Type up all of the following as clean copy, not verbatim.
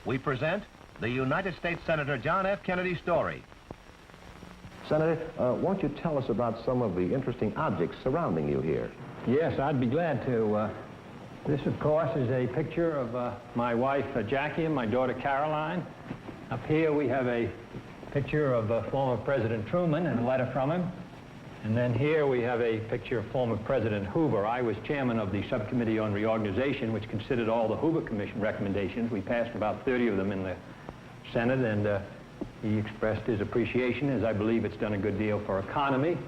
we present the United States Senator John F. Kennedy story. Senator, won't you tell us about some of the interesting objects surrounding you here? Yes, I'd be glad to. This, of course, is a picture of my wife, Jackie, and my daughter, Caroline. Up here we have a picture of former President Truman and a letter from him. And then here we have a picture of former President Hoover. I was chairman of the Subcommittee on Reorganization, which considered all the Hoover Commission recommendations. We passed about 30 of them in the Senate, and he expressed his appreciation, as I believe it's done a good deal for economy.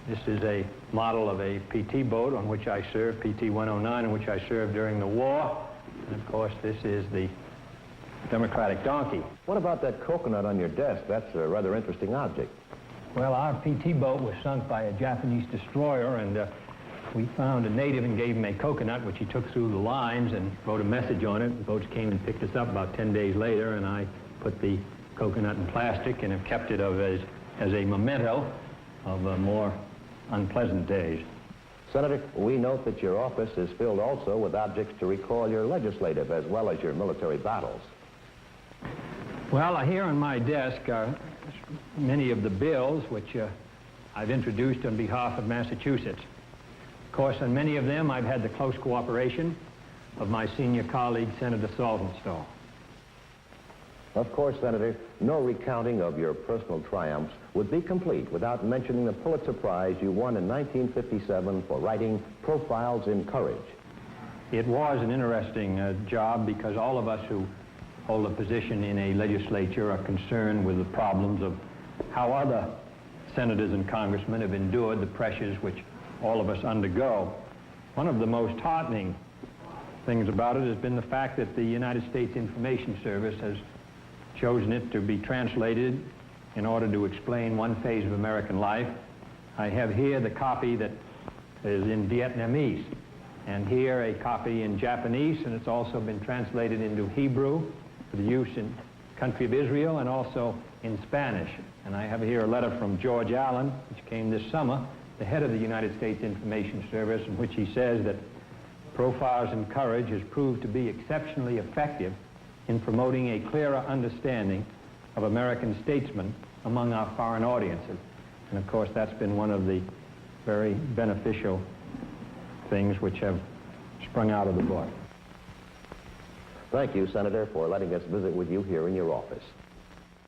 This is a model of a PT boat on which I served, PT-109, on which I served during the war. And of course, this is the Democratic donkey. What about that coconut on your desk? That's a rather interesting object. Well, our PT boat was sunk by a Japanese destroyer, and we found a native and gave him a coconut, which he took through the lines and wrote a message on it. The boats came and picked us up about 10 days later, and I put the coconut in plastic and have kept it as a memento of more unpleasant days. Senator, we note that your office is filled also with objects to recall your legislative as well as your military battles. Well, here on my desk are many of the bills which I've introduced on behalf of Massachusetts. Of course, on many of them, I've had the close cooperation of my senior colleague, Senator Saltonstall. Of course, Senator, no recounting of your personal triumphs would be complete without mentioning the Pulitzer Prize you won in 1957 for writing Profiles in Courage. It was an interesting job because all of us who hold a position in a legislature are concerned with the problems of how other senators and congressmen have endured the pressures which all of us undergo. One of the most heartening things about it has been the fact that the United States Information Service has chosen it to be translated in order to explain one phase of American life. I have here the copy that is in Vietnamese, and here a copy in Japanese, and it's also been translated into Hebrew for the use in country of Israel and also in Spanish. And I have here a letter from George Allen, which came this summer, the head of the United States Information Service, in which he says that Profiles in Courage has proved to be exceptionally effective in promoting a clearer understanding of American statesmen among our foreign audiences. And of course, that's been one of the very beneficial things which have sprung out of the book. Thank you, Senator, for letting us visit with you here in your office.